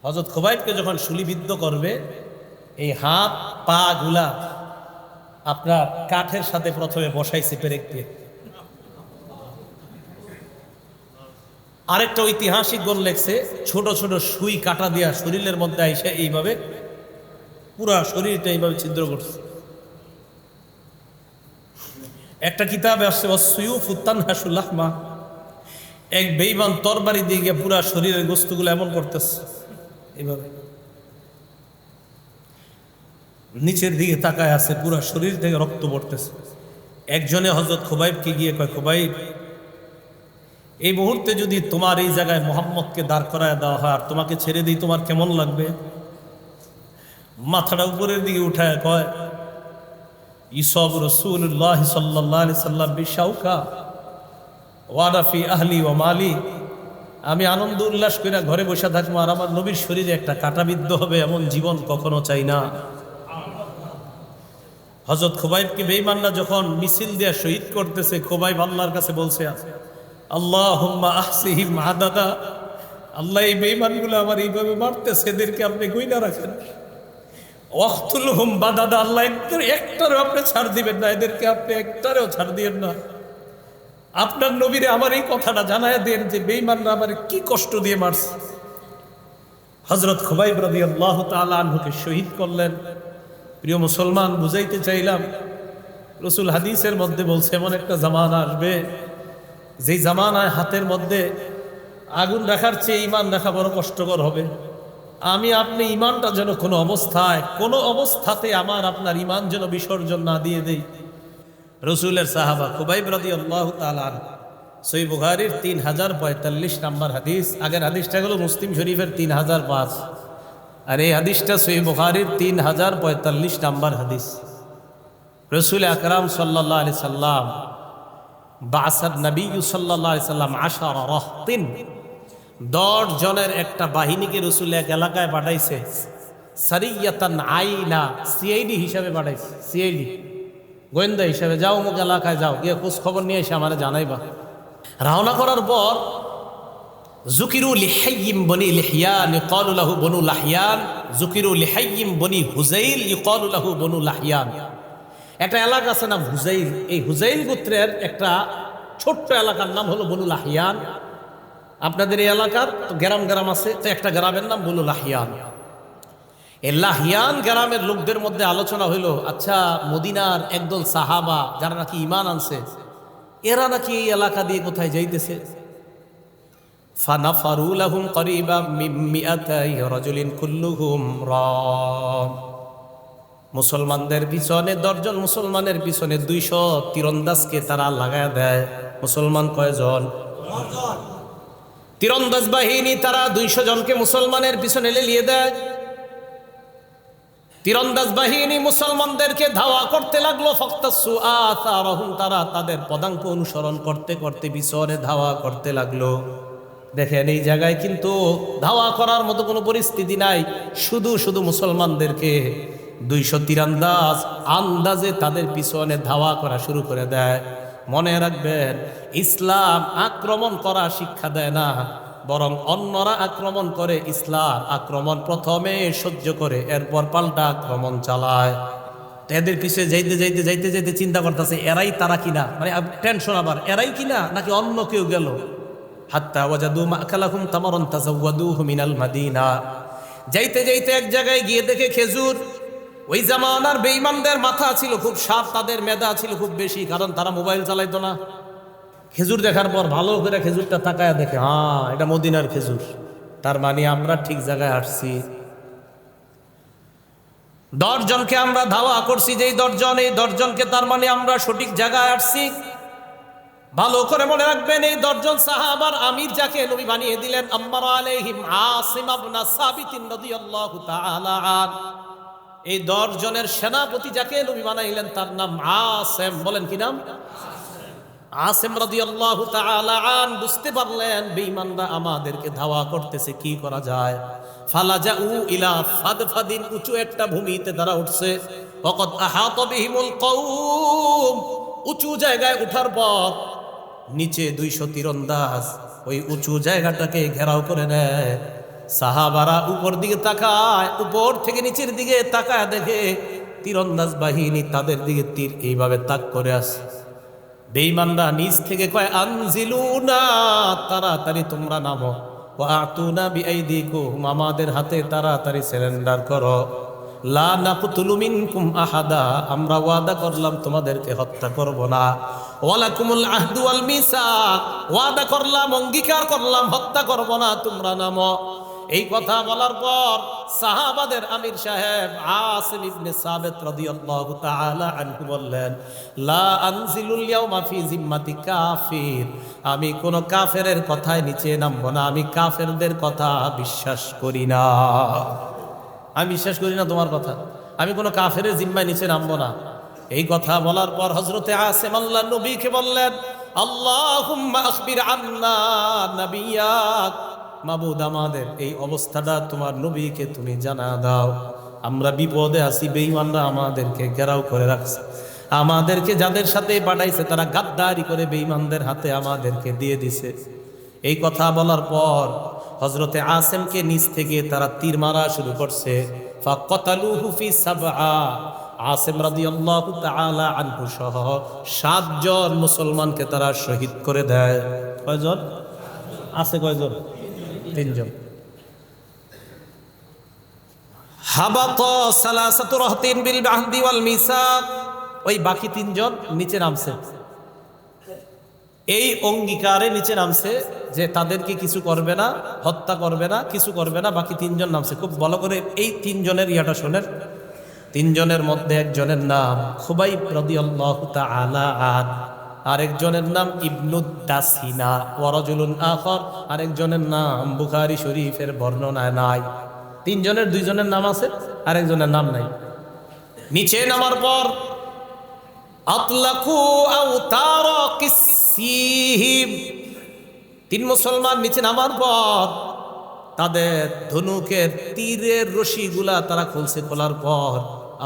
হযরত খুবাইবকে যখন শুলিবিদ্ধ করবে, এই হাত পা গুলা আপনার কাঠের সাথে প্রথমে বসাইছে পেরেক দিয়ে। আরেকটা ঐতিহাসিক গণ লেখছে, ছোট ছোট সুই কাটা দিয়া শরীরের মধ্যে আইসা এইভাবে পুরা শরীরটা এইভাবে ছিদ্র করছে। একটা কিতাবে আসছে ওয়াসসুয়ুফু তানহাসুল লাহমা, এক বেঈমান তরবারি দিয়ে গিয়ে পুরা শরীরের গোস্তগুলো এমন করতেছে এইভাবে, নিচের দিকে তাকায় আছে, পুরা শরীর থেকে রক্ত পড়তেছে। একজনে হযরত খুবাইবকে গিয়ে কয়, খুবাইব, এই মুহূর্তে যদি তোমার এই জায়গায় মুহাম্মদকে দাঁড় করায় দেওয়া হয় আর তোমাকে ছেড়ে দিই, তোমার কেমন লাগবে? মাথাটা উপরের দিকে উঠায় কয়, ইসব রাসূলুল্লাহ সাল্লাল্লাহু আলাইহি সাল্লাম বিশাউকা ওয়া ফি আহলি ওয়া মালি, আমি আনন্দ উল্লাস করে ঘরে বসে থাকবো আর আমার নবীর শরীরে একটা কাঁটাবিদ্ধ হবে, এমন জীবন কখনো চাই না। হযরত খুবাইবকে বেঈমানরা যখন মিছিল দিয়ে শহীদ করতেছে, খুবাইব আল্লাহর কাছে বলছে, আল্লাহুম্মা আহসিহিম আদাদা, আল্লাহ এই বেঈমানগুলো আমার এইভাবে মারতেছে, এদেরকে আপনি গুইনা রাখেন। ওয়াকতুলহুম বাদাদা, আল্লাহ একটারও আপনি ছাড় দিবেন না, এদেরকে আপনি একটারও ছাড় দিবেন না। আপনার নবীরে আমার এই কথাটা জানায় দেন যে বেঈমানরা আমার কি কষ্ট দিয়ে মারছে। হযরত খুবাইব রাদিয়াল্লাহু তাআলা আনহুকে শহীদ করলেন। প্রিয় মুসলমান, বুঝাইতে চাইলাম, রাসূল হাদিসের মধ্যে বলছে এমন একটা জামানা আসবে, যেই জামানায় হাতের মধ্যে আগুন রাখার চেয়ে ঈমান রাখা বড় কষ্টকর হবে। আমি আপনি ঈমানটা যেন কোনো অবস্থাতে আমার আপনার ঈমান যেন বিসর্জন না দিয়ে দেই। রাসূলের সাহাবা খুবাইব রাদিয়াল্লাহু তাআলা আনহু, সহিহ বুখারীর 3045 নম্বর হাদিস। আগের হাদিসটা হলো মুসলিম শরীফের 3005, আর এই হাদিসটা সহিহ বুখারীর 3045 নম্বর হাদিস। রাসূল আকরাম সাল্লাল্লাহু আলাইহি সাল্লাম বাসাদ নবী সাল্লাল্লাহু আলাইহি সাল্লাম 10 রাহতিন, 10 জনের একটা বাহিনীকে রাসূল এক এলাকায় পাঠাইছে। সারিয়াতান আইনা, সিআইডি হিসাবে পাঠাইছে, সিআইডি গোয়েন্দা হিসাবে, যাও অমুক এলাকায় যাও, গিয়ে খোঁজ খবর নিয়ে এসে আমার জানাইবা। রওনা করার পর যুকিরু লিহাইয়িম বনি লিহিয়ান ইউকালু লাহু বনু লাহিয়ান, যুকিরু লিহাইয়িম বনি হুযাইল ইউকালু লাহু বনু লাহিয়ান। একটা এলাকা আছে নাম হুযাইল, এই হুযাইল গোত্রের একটা ছোট্ট এলাকার নাম হলো বনু লাহিয়ান। আপনাদের এই এলাকার তো গ্রাম আছে, তো একটা গ্রামের নাম বনু লাহিয়ান। এই লাহিয়ান গ্রামের লোকদের মধ্যে আলোচনা হইল, আচ্ছা মদিনার একদল সাহাবা যারা নাকি ঈমান আনছে, এরা নাকি এই এলাকা দিয়ে কোথায় যাইতেছে। ফানাফারু লাহুম করিবা মিন মিআতাই রাজুলিন কুল্লুহুম রাম, মুসলমানদের পিছনে 10 জন মুসলমানের পিছনে 200 তীরন্দাজকে তারা লাগায় দেয়। মুসলমান কয়জন? 10 জন। তীরন্দাজ বাহিনী তারা 200 জনকে মুসলমানের পিছনে লেলিয়ে দেয়। তীরন্দাজ বাহিনী মুসলমানদেরকে ধাওয়া করতে লাগলো। ফাক্তাসু আসারহুম, তারা তাদের পদাঙ্ক অনুসরণ করতে করতে পিছনে ধাওয়া করতে লাগলো। দেখেন এই জায়গায় কিন্তু ধাওয়া করার মতো কোনো পরিস্থিতি নাই, শুধু শুধু মুসলমানদেরকে 200 তীরন্দাজ আন্দাজে তাদের পিছনে ধাওয়া করা শুরু করে দেয়। মনে রাখবেন, ইসলাম আক্রমণ করা শিক্ষা দেয় না, বরং অন্যরা আক্রমণ করে ইসলাম আক্রমণ প্রথমে সহ্য করে এরপর পাল্টা আক্রমণ চালায়। এদের পিছিয়ে যাইতে যাইতে যাইতে যাইতে চিন্তা করতেছে এরাই তারা কিনা, মানে টেনশন আবার এরাই কিনা নাকি অন্য কেউ গেল। হাত্তা ওয়াজাদু মাকালাহুম তামারান তাজাওয়াদুহু মিনাল মাদিনা, যাইতে যাইতে এক জায়গায় গিয়ে দেখে খেজুর। ওই জামানার বেঈমানদের মাথা ছিল খুব শার্প, তাদের মেধা ছিল খুব বেশি, কারণ তারা মোবাইল চালাইতো না। খেজুর দেখার পর ভালো করে খেজুরটা তাকায় দেখে, হ্যাঁ এটা মদিনার খেজুর, তার মানে আমরা ঠিক জায়গায় আসছি। 10 জনকে আমরা ধাওয়া করছি, যেই 10 জন, এই 10 জনকে তার মানে আমরা সঠিক জায়গায় আসছি। ভালো করে মনে রাখবেন, এই 10 জন সাহাবার আমির যাকে নবী বানিয়ে দিলেন, আম্মার আলাইহিম আসিম ইবনে সাবিত রাদিয়াল্লাহু তাআলা আন, এই 10 জনের সেনাপতি যাকে নবী বানাইলেন তার নাম আসিম। বলেন কি নাম? আসিম রাদিয়াল্লাহু তাআলা আন বুঝতে পারলেন বেঈমানরা আমাদেরকে ধাওয়া করতেছে, কি করা যায়। ফালাজাউ ইলা ফাদফাদিন, উঁচু একটা ভূমিতে তারা উঠছে। ওয়াকাদ আহাতা বিহিমুল কওম, উঁচু জায়গায় উঠার পর নিচে 200 তীরন্দাজ ওই উঁচু জায়গাটাকে ঘেরাও করে নেয়। সাহাবারা উপর দিকে তাকায়, উপর থেকে নিচের দিকে তাকায় দেখে তীরন্দাজ বাহিনী তাদের দিকে তীর এইভাবে তাক করে আসে। বেঈমানরা নিচ থেকে কয় আনজিলুনা, তাড়াতাড়ি তোমরা নামো, ওয়া আতুনা বিআইদিকুম, আমাদের হাতে তাড়াতাড়ি সারেন্ডার করো। লা নাকতুলু মিনকুম আহাদা, আমরা ওয়াদা করলাম তোমাদেরকে হত্যা করব না। ওয়ালাকুমুল আহদু ওয়াল মিসাক, ওয়াদা করলাম, অঙ্গীকার করলাম হত্যা করব না, তোমরা নামো। এই কথা বলার পর সাহাবাদের আমির সাহেব আসিম ইবনে সাবিত রাদিয়াল্লাহু তাআলা আনহু বললেন, লা আনজিলুল ইয়াউমা ফি জিম্মাতি কাফির, আমি কোন কাফেরের কথায় নিচে নামবো না, আমি কাফেরদের কথা বিশ্বাস করি না। আমি বিশ্বাস করি না তোমার কথা, আমি কোনো কাফেরের জিম্মায় নিচে নামবো না। এই কথা বলার পর হযরতে আসিম আল্লাহর নবীকে বললেন, আল্লাহুম্মা আখবির আন্না নাবিয়াক, মাবুদ আমাদের এই অবস্থাটা তোমার নবীকে তুমি জানা দাও, আমরা বিপদে আছি, বেঈমানরা আমাদেরকে ঘেরাও করে রাখছে, আমাদেরকে যাদের সাথে পাঠাইছে তারা গাদ্দারি করে বেঈমানদের হাতে আমাদেরকে দিয়ে দিছে। এই কথা বলার পর হযরতে আসিমকে নিচ থেকে তারা তীর মারা শুরু করছে। ফাকাতালুহু ফি সাবআ, আসিম রাদিয়াল্লাহু তাআলা আনহু সহ 7 জন মুসলমানকে তারা শহীদ করে দেয়। কয়জন আছে? কয়জন? 3 জন। হাবাত সালাসাতু রাহতিন বিল আহদি ওয়াল মিসাক, ওই বাকি 3 জন নিচে নামছে, এই অঙ্গীকারে নিচে নামছে যে তাদেরকে কিছু করবে না, হত্যা করবে না, কিছু করবে না। বাকি 3 জন নামছে। খুব ভালো করে এই 3 জনের ইয়াটা শোনেন। 3 জনের মধ্যে একজনের নাম খুবাইব রাদিয়াল্লাহু তাআলা আন, আরেকজনের নাম ইবনুদ দাসিনা, ওয়া রাজুলুন আখর, আরেকজনের নাম বুখারী শরীফের বর্ণনায় নাই। 3 জনের 2 জনের নাম আছে, আরেকজনের নাম নাই। নিচে নামার পর আতলাকু আওতারা কিসসিহিম, 3 মুসলমান নিচে নামার পর তাদের ধনুকের তীরের রশিগুলা তারা খুলছে, খোলার পর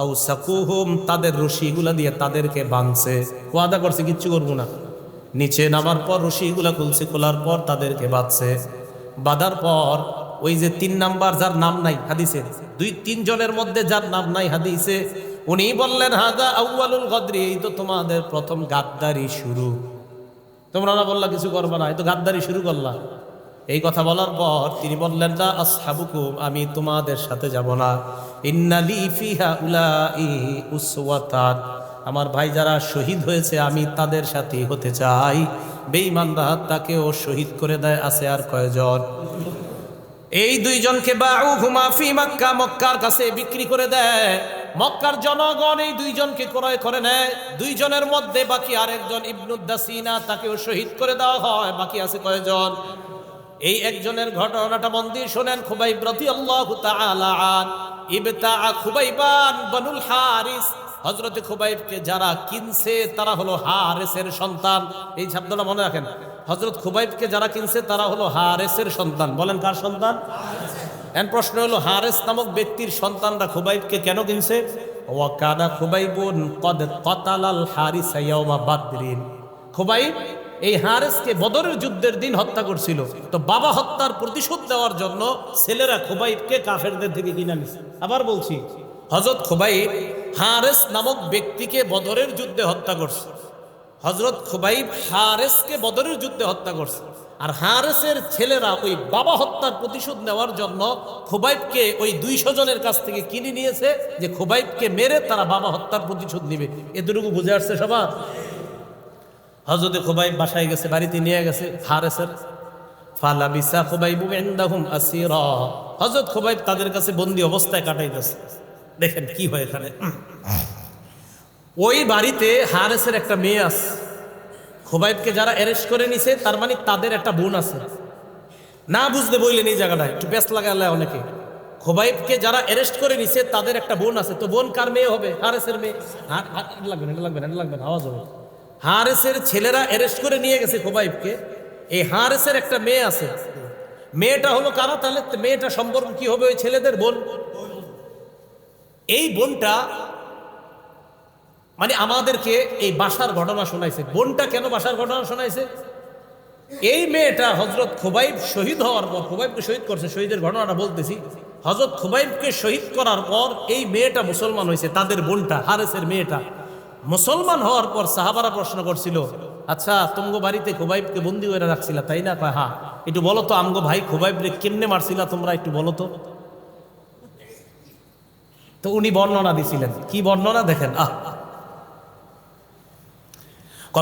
আউসাকুহুম, তাদের রশিগুলা দিয়ে তাদেরকে বাঁধছে, ওয়াদা করছে কিচ্ছু করবো না। নিচে নামার পর রশিগুলা খুলছে, খোলার পর তাদেরকে বাঁধছে। বাঁধার পর ওই যে 3 নাম্বার যার নাম নাই হাদিসে, 2-3 জনের মধ্যে যার নাম নাই হাদিসে, উনি বললেন হাদা আউয়ালুল গদরি, এই তো তোমাদের প্রথম গাদ্দারি শুরু, তোমরা না বললা কিছু করবে না, এই তো গাদ্দারি শুরু করলা। এই কথা বলার পর তিনি বললেন, লা আসহাবুকুম, আমি তোমাদের সাথে যাব না। ইন্নালি ফিহা উলাই উসওয়াতান, আমার ভাই যারা শহীদ হয়েছে আমি তাদের সাথে হতে চাই। বেঈমানরা তাকেও শহীদ করে দেয়। আছে আর কয়জন? এই 2 জনকে বাউহুমা ফি মক্কা, মক্কার কাছে বিক্রি করে দেয়। মক্কার জনগণ এই 2 জনকে ক্রয় করে নেয়। 2 জনের মধ্যে বাকি আরেকজন ইবনুদ দাসিনা, তাকেও শহীদ করে দেওয়া হয়। বাকি আছে কয়জন? এই একজনের ঘটনাটা মন দিয়ে শোনেন। খুবাইব রাদিয়াল্লাহু তাআলা আন ইবতা খুবাইবান বনুল হারিস, হযরতে খুবাইবকে যারা কিনছে তারা হলো হারেসের সন্তান। এই শব্দটা মনে রাখেন, হযরত খুবাইবকে যারা কিনছে তারা হলো হারেসের সন্তান। বলেন কার সন্তান? এখন প্রশ্ন হলো, হারেস নামক ব্যক্তির সন্তানরা খুবাইবকে কেন কিনছে? ওয়া কানা খুবাইবুন কদ কতালাল হারিস ইয়াউমা বাদরিন, খুবাইব এই হারেসকে বদরের যুদ্ধের দিন হত্যা করছিল। তো বাবা হত্যার প্রতিশোধ দেওয়ার জন্য ছেলেরা খুবাইবকে কাফেরদের থেকে কিনে নিছে। আবার বলছি, হযরত খুবাইব হারেস নামক ব্যক্তিকে বদরের যুদ্ধে হত্যা করছে। হযরত খুবাইব হারেসকে বদরের যুদ্ধে হত্যা করছে, আর হারেসের ছেলেরা ওই বাবা হত্যার প্রতিশোধ নেওয়ার জন্য খুবাইবকে ওই 200 জনের কাছ থেকে কিনে নিয়েছে, যে খুবাইবকে মেরে তারা বাবা হত্যার প্রতিশোধ নেবে। এতটুকু বুঝে আসছে সবার? হযরতে খুবাইব বাসায় গেছে, বাড়িতে নিয়ে গেছে হারেসের। ফালাবিসা খুবাইবু ইনদাহুম আসীরা, হযরত খুবাইব তাদের কাছে বন্দী অবস্থায় কাটাইতেছে। দেখেন কি হয় এখানে। ওই বাড়িতে হারেসের একটা মেয়ে আছে। খুবাইবকে যারা অ্যারেস্ট করে নিছে তার মানে তাদের একটা বোন আছে। না বুঝতে বললেন এই জায়গাটায় একটু ব্যস্ত লাগালে অনেকে। খুবাইবকে যারা অ্যারেস্ট করে নিছে তাদের একটা বোন আছে। তো বোন কার মেয়ে হবে? হারেসের মেয়ে। লাগবে না, আওয়াজ হবে। হারেসের ছেলেরা অ্যারেস্ট করে নিয়ে গেছে খুবাইবকে। এই হারেসের একটা মেয়ে আছে। মেয়েটা হলো কারা? তাহলে মেয়েটা সম্পর্ক কি হবে? ওই ছেলেদের বোন। এই বোনটা মানে আমাদেরকে এই বাসার ঘটনা শোনাইছে। বোনটা কেন বাসার ঘটনা শোনাইছে? এই মেয়েটা হযরত খুবাইব শহীদ হওয়ার পর, খুবাইবকে শহীদ করছে, শহীদের ঘটনাটা বলতেছি। হযরত খুবাইবকে শহীদ করার পর এই মেয়েটা মুসলমান হয়েছে, তাদের বোনটা হারেসের মেয়েটা মুসলমান হওয়ার পর সাহাবারা প্রশ্ন করছিল, আচ্ছা তোমগো বাড়িতে খুবাইবকে বন্দি করে রাখছিলা তাই না? কয় হ্যাঁ। একটু বলো তো আমগো ভাই খুবাইবরে কেমনে মারছিলা তোমরা, একটু বলো তো। তো উনি বর্ণনা দিছিলেন, কি বর্ণনা দেখেন।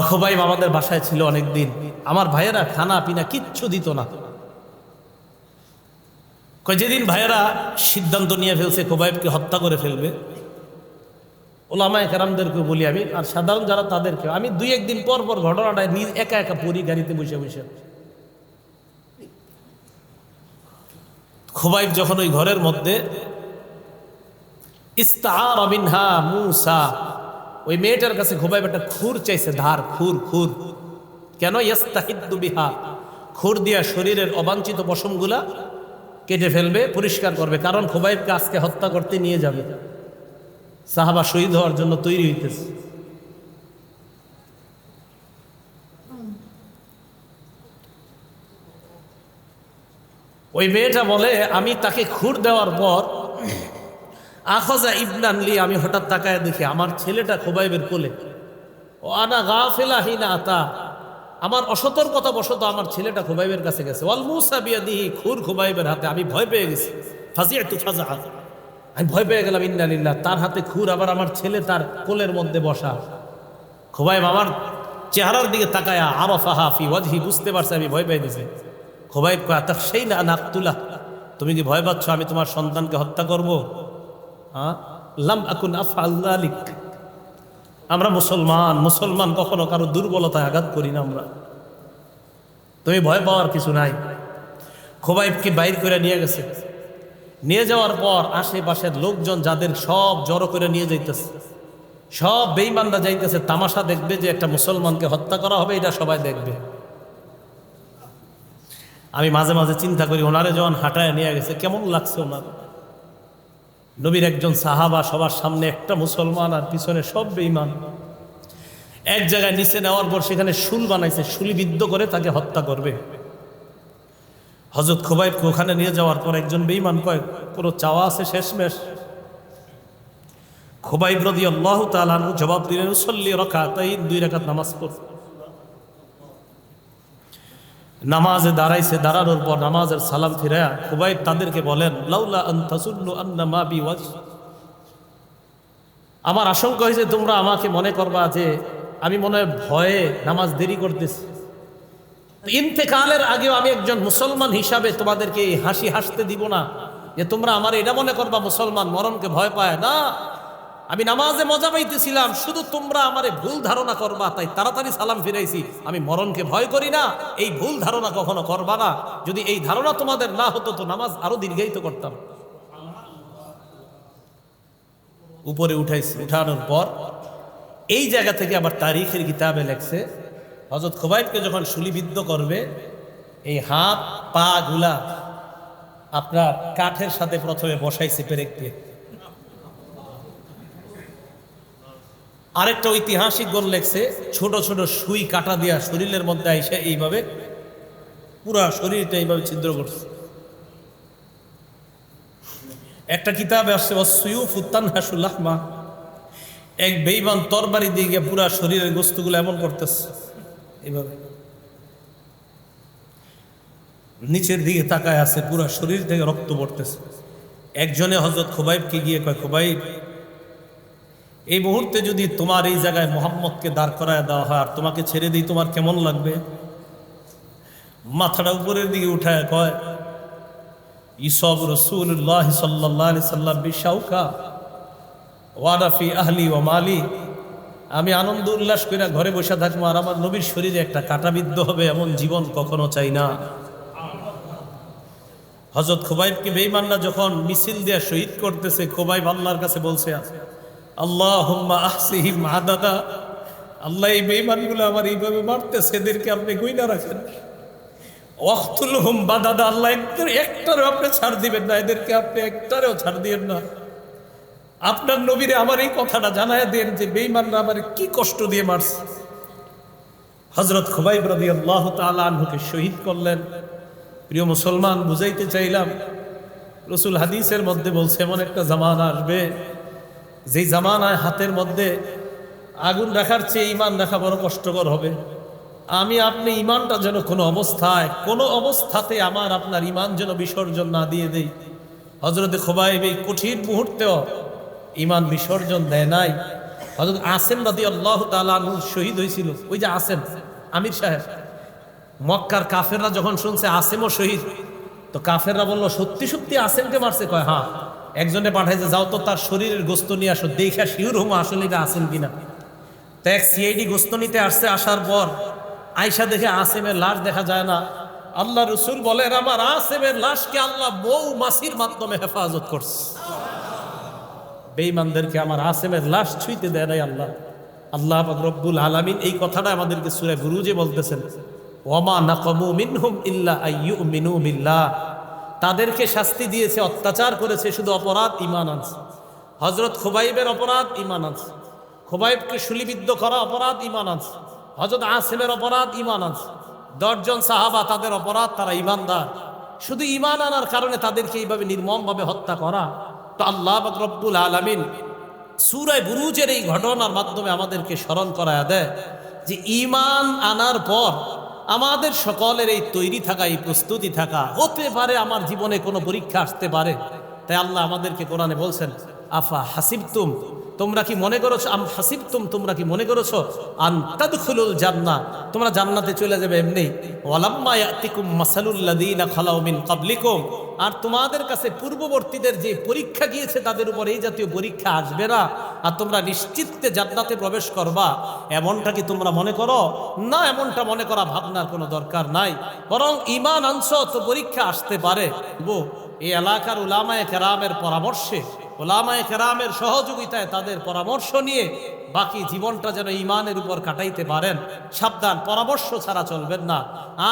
খুবাইব আমাদের বাসায় ছিল অনেকদিন, আমার ভাইয়েরা খানা পিনা কিচ্ছু দিত না। যেদিন ভাইয়েরা সিদ্ধান্ত নিয়ে ফেলছে খুবাইবকে হত্যা করে ফেলবে, ওলামায়ে কেরামদেরকে বলি আমি, আর সাধারণ যারা তাদেরকে আমি, দুই একদিন পর পর ঘটনাটা একা একা পড়ি গাড়িতে বসে বসে। খুবাইব যখন ওই ঘরের মধ্যে ইস্তাআরা মিনহা মূসা, ওই মেয়েটার কাছে খুবাইব একটা খুর চাইছে, ধার খুর। খুর কেন? ইস্তাহিদ্দু বিহা, খুর দিয়া শরীরের অবাঞ্ছিত পশমগুলা কেটে ফেলবে, পরিষ্কার করবে, কারণ খুবাইবকে আজকে হত্যা করতে নিয়ে যাবে, সাহাবা শহীদ হওয়ার জন্য তৈরি হইতেছে। ওই মেয়েটা বলে, আমি তাকে খুর দেওয়ার পর আখজা ইবনানলি, আমি হঠাৎ তাকায় দেখি আমার ছেলেটা খুবাইবের কোলে। ও আনা গাফিলা হিনা আতা, আমার অসতর্কতা বশত আমার ছেলেটা খুবাইবের কাছে গেছে। ওয়াল মূসা বিয়াদিহি, খুর খুবাইবের হাতে। আমি ভয় পেয়ে গেছি, ফাজিআতু ফাজআ, আমি ভয় পেয়ে গেলাম। ইন্না লিল্লাহ, তার হাতে খুর, আবার আমার ছেলে তার কোলের মধ্যে বসা। খুবাইব আমার চেহারার দিকে তাকায়া আরাফাহা ফি ওয়াজহি, বুঝতে পারছে আমি ভয় পেয়ে গেছি। খুবাইব কয় আতাখশাইনা আন আকতুলা, তুমি কি ভয় পাচ্ছ আমি তোমার সন্তানকে হত্যা করব? লাম আকুন আফআল যালিক, আমরা মুসলমান কখনো কারো দুর্বলতায় আঘাত করি না আমরা, তুমি ভয় পাওয়ার কিছু নাই। খুবাইবকে বাইর করে নিয়ে গেছে, নিয়ে যাওয়ার পর আশেপাশের লোকজন যাদের সব জড়ো করে নিয়ে যাইতেছে, সব বেঈমানরা যাইতেছে তামাশা দেখবে যে একটা মুসলমানকে হত্যা করা হবে, এটা সবাই দেখবে। আমি মাঝে মাঝে চিন্তা করি, ওনারে যখন হাঁটায় নিয়ে গেছে কেমন লাগছে ওনার। নবীর একজন সাহাবা, সবার সামনে একটা মুসলমান আর পিছনে সব বেঈমান। এক জায়গায় নিচে নেওয়ার পর সেখানে শুল বানাইছে, শুলিবিদ্ধ করে তাকে হত্যা করবে। হযরত খুবাইবকে ওখানে নিয়ে যাওয়ার পর একজন বেঈমান কয়, পুরো চাওয়া আছে শেষমেশ। খুবাইব রাদিয়াল্লাহু তাআলা আনহু জবাব দিলেন, উসাল্লি রাকাতাইন, 2 রাকাত নামাজ পড়। নামাজে দাঁড়াইছে, দাঁড়ানোর পর নামাজের সালাম ফিরায়া খুবাইব তাদেরকে বলেন, লাউলা আন তাসুন্নু আন্না মা বি ওয়াজ, আমার আশঙ্কা হয়েছে তোমরা আমাকে মনে করবা যে আমি মনে হয় ভয়ে নামাজ দেরি করতেছি। ইন্তেকালের আগেও আমি একজন মুসলমান হিসাবে তোমাদেরকে এই হাসি হাসতে দিব না যে তোমরা আমার এটা মনে করবা মুসলমান মরণকে ভয় পায় না। আমি নামাজে মজা পাইতেছিলাম, শুধু তোমরা আমারে ভুল ধারণা করবা, তাই তাড়াতাড়ি সালাম ফিরাইছি। আমি মরণকে ভয় করি না, এই ভুল ধারণা কখনো করবা না। যদি এই ধারণা তোমাদের না হতো তো নামাজ আরো দীর্ঘায়িত করতাম। উপরে উঠাইছি, উঠানোর পর এই জায়গা থেকে আবার তারিখের কিতাবে লেখছে, হযরত খুবাইবকে যখন শুলিবিদ্ধ করবে, এই হাত পা গুলা আপনার কাঠের সাথে প্রথমে বসাইছে পেরেক দিয়ে। আরেকটা ঐতিহাসিক গোল লেখছে, ছোট ছোট সুই কাটা দিয়া শরীরের মধ্যে আইসে এইভাবে পুরা শরীরটা এইভাবে ছিদ্র করছে। একটা কিতাবে আসছে ওয়াসসুয়ুফু তানহাসুল লাহমা, এক বেঈমান তরবারি দিয়ে গিয়ে পুরা শরীরের গোস্তগুলো এমন করতেছে এইভাবে, নিচের দিকে তাকায় আছে, পুরা শরীর থেকে রক্ত পড়তেছে। একজনে হযরত খুবাইবকে গিয়ে কয়, খুবাইব এই মুহূর্তে যদি তোমার এই জায়গায় মুহাম্মদকে দাঁড় করায় দেওয়া হয় আর তোমাকে ছেড়ে দিই, তোমার কেমন লাগবে? মাথাটা উপরের দিকে উঠায় কয়, ইসব রাসূলুল্লাহ সাল্লাল্লাহু আলাইহি সাল্লাম বিশাউকা ওয়ানা ফি আহলি ওয়া মালি, আমি আনন্দ উল্লাস করে ঘরে বসে থাকবো আর আমার নবীর শরীরে একটা কাঁটাবিদ্ধ হবে, এমন জীবন কখনো চাই না। হযরত খুবাইবকে বেঈমানরা যখন মিছিল দিয়ে শহীদ করতেছে, খুবাইব আল্লাহর কাছে বলছে, আল্লাহুম্মা আহসিহিম আদাদা, আল্লাহ এই বেঈমানগুলো আমার এইভাবে মারতেছে, এদেরকে আপনি গুইনা রাখেন। ওয়াকতুলহুম বাদাদা, আল্লাহ একটারও আপনি ছাড় দিবেন না, এদেরকে আপনি একটারও ছাড় দিবেন না। আপনার নবীরে আমার এই কথাটা জানায় দেন যে বেঈমানরা আমার কি কষ্ট দিয়ে মারছে। হযরত খুবাইব রাদিয়াল্লাহু তাআলা আনহুকে শহীদ করলেন। প্রিয় মুসলমান, বুঝাইতে চাইলাম, রাসূল হাদিসের মধ্যে বলছে এমন একটা জামানা আসবে যেই জামানায় হাতের মধ্যে আগুন রাখার চেয়ে ঈমান রাখা বড় কষ্টকর হবে। আমি আপনি ঈমানটা যেন কোনো অবস্থাতে আমার আপনার ঈমান যেন বিসর্জন না দিয়ে দেই। হযরত খুবাইব এই কঠিন মুহূর্তেও ঈমান বিসর্জন দেয় নাই। হযরত আসেম রাদিয়াল্লাহু তাআলা আনহু শহীদ হয়েছিল। ওই যে আসেম আমির সাহেব, মক্কার কাফেররা যখন শুনছে আসেমও শহীদ, তো কাফেররা বলল সত্যি সত্যি আসেমকে মারছে? কয় হ্যাঁ। একজনে পাঠাইছে, যাও তো তার শরীরের গোস্ত নিয়ে আসো, দেখা শিউর হুম আসলে এটা আসেম কিনা। তো এক সিআইডি গোস্ত নিতে আসছে, আসার পর আয়সা দেখে আসেমের লাশ দেখা যায় না। আল্লাহ রসুল বলেন আমার আসেমের লাশকে আল্লাহ মৌমাছির মাধ্যমে হেফাজত করছে। বেঈমানদেরকে আমার আসেমের লাশ ছুঁইতে দেয় নাই আল্লাহ। আল্লাহ পাক রব্বুল আলামিন এই কথাটা আমাদেরকে সূরা বুরুজে বলতেছেন, ওয়ামা নাকামু মিনহুম ইল্লা আইয়ুমিনু বিল্লাহ। তাদেরকে শাস্তি দিয়েছে, অত্যাচার করেছে, শুধু অপরাধ ঈমান আনছে। হযরত খুবাইবের অপরাধ ঈমান আনছে, খুবাইবকে শুলিবিদ্ধ করা অপরাধ ঈমান আনছে। হযরত আসেমের অপরাধ ঈমান আনছে। 10 জন সাহাবা তাদের অপরাধ, তারা ঈমানদার, শুধু ঈমান আনার কারণে তাদেরকে এইভাবে নির্মমভাবে হত্যা করা। তো আল্লাহ পাক রব্বুল আলামিন সূরা বুরুজের এই ঘটনার মাধ্যমে আমাদেরকে স্মরণ করায়া দেয় যে ঈমান আনার পর আমাদের সকলের এই তৈরি থাকা, এই প্রস্তুতি থাকা, হতে পারে আমার জীবনে কোনো পরীক্ষা আসতে পারে। তাই আল্লাহ আমাদেরকে কোরআনে বলছেন, আফা হাসিবতুম, তোমরা কি মনে করেছো, আম হাসিবতুম, তোমরা কি মনে করেছো, আন তাদখুলুল জান্নাহ, তোমরা জান্নাতে চলে যাবে এমনি, ওয়ালাম্মা ইয়াতিকুম মাসালুল লাযীনা খালাউ মিন ক্বাবলিকুম, আর তোমাদের কাছে পূর্ববর্তীদের যে পরীক্ষা গিয়েছে তাদের উপর এই জাতীয় পরীক্ষা আসবে না, আর তোমরা নিশ্চিতে জান্নাতে প্রবেশ করবা, এমনটা কি তোমরা মনে করো? না, এমনটা মনে করা ভাবনার কোনো দরকার নাই। বরং ঈমান আনছো তো পরীক্ষা আসতে পারে। এই এলাকার উলামায়ে কেরামের পরামর্শে, উলামায়ে কেরামের সহযোগিতায়, তাদের পরামর্শ নিয়ে বাকি জীবনটা যেন ঈমানের উপর কাটাইতে পারেন। সাবধান, পরামর্শ ছাড়া চলবেন না,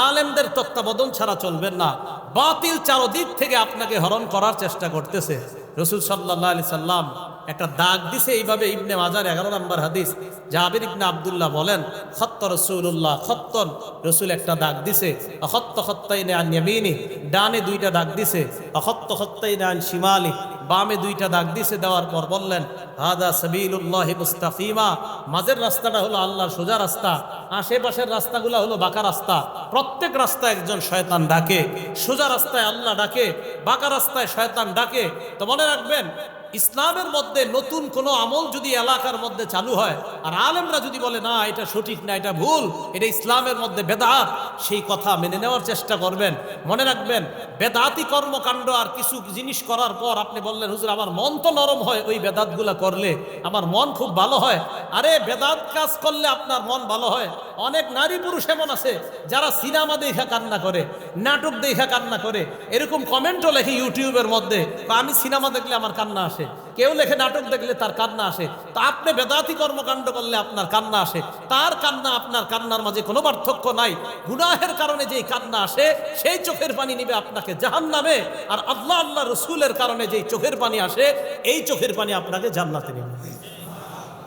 আলেমদের তত্ত্বাবধান ছাড়া চলবেন না। বাতিল চারদিক থেকে আপনাকে হরণ করার চেষ্টা করতেছে। রাসূল সাল্লাল্লাহু আলাইহি সাল্লাম একটা দাগ দিছে এইভাবে, ইবনে মাজার 11 নম্বর হাদিস, জাবির ইবনে আব্দুল্লাহ বলেন, খত্ত রাসূলুল্লাহ খত্তন, রাসূল একটা দাগ দিছে, খত্ত খত্তাইনে আন ইয়ামিনি, ডানে 2টা দাগ দিছে, খত্ত খত্তাইনে আন শিমালি, বামে 2টা দাগ দিছে। দেওয়ার পর বললেন, হাদা সাবিলুল্লাহি মুস্তাকিমা, মাঝের রাস্তাটা হলো আল্লাহর সোজা রাস্তা, আশেপাশের রাস্তাগুলো হলো বাঁকা রাস্তা। প্রত্যেক রাস্তায় একজন শয়তান ডাকে, সোজা রাস্তায় আল্লাহ ডাকে, বাঁকা রাস্তায় শয়তান ডাকে। তো মনে রাখবেন, ইসলামের মধ্যে নতুন কোনো আমল যদি এলাকার মধ্যে চালু হয় আর আলেমরা যদি বলে না এটা সঠিক না, এটা ভুল, এটা ইসলামের মধ্যে বেদাত, সেই কথা মেনে নেওয়ার চেষ্টা করবেন। মনে রাখবেন, বেদাতি কর্মকাণ্ড আর কিছু জিনিস করার পর আপনি বললেন, হুজুর আমার মন তো নরম হয় ওই বেদাতগুলা করলে, আমার মন খুব ভালো হয়। আরে বেদাত কাজ করলে আপনার মন ভালো হয়। অনেক নারী পুরুষ এমন আছে যারা সিনেমা দেখা কান্না করে, নাটক দেখা কান্না করে, এরকম কমেন্টও লেখে ইউটিউবের মধ্যে, আমি সিনেমা দেখলে আমার কান্না আসে, কেউ লেখে নাটক দেখলে তার কান্না আসে। তো আপনি বেদাতি কর্মকাণ্ড করলে আপনার কান্না আসে, তার কান্না আপনার কান্নার মাঝে কোনো পার্থক্য নাই। গুনাহের কারণে যেই কান্না আসে সেই চোখের পানি নিবে আপনাকে জাহান্নামে, আর আল্লাহ রসুলের কারণে যেই চোখের পানি আসে এই চোখের পানি আপনাকে জান্নাতে নিবে।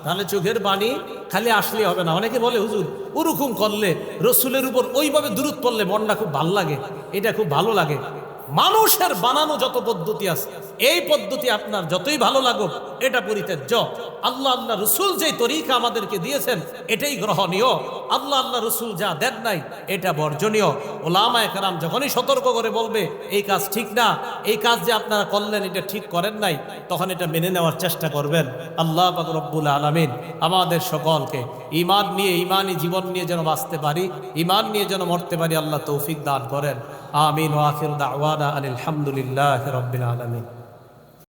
তাহলে চোখের পানি খালি আসলে হবে না। অনেকে বলে হুজুর ওরকম করলে, রসুলের উপর ওইভাবে দুরূদ পড়লে মনটা খুব ভালো লাগে, এটা খুব ভালো লাগে। মানুষের বানানো যত পদ্ধতি আছে, এই পদ্ধতি আপনার যতই ভালো লাগুক এটা পরিত্যাজ্য। আল্লাহ রসুল যেই তরিকা আমাদেরকে দিয়েছেন এটাই গ্রহণীয়। আল্লাহ রসুল যা দেন নাই এটা বর্জনীয়। ওলামায়ে কেরাম যখনই সতর্ক করে বলবে এই কাজ ঠিক না, এই কাজ যে আপনারা করলেন এটা ঠিক করেন নাই, তখন এটা মেনে নেওয়ার চেষ্টা করবেন। আল্লাহ পাক রব্বুল আলামিন আমাদের সকলকে ঈমান নিয়ে, ঈমানি জীবন নিয়ে যেন বাঁচতে পারি, ঈমান নিয়ে যেন মরতে পারি, আল্লাহ তৌফিক দান করেন। আমিন ওয়া আখিরু দাওয়ানা আনিল হামদুলিল্লাহি রাব্বিল আলামিন।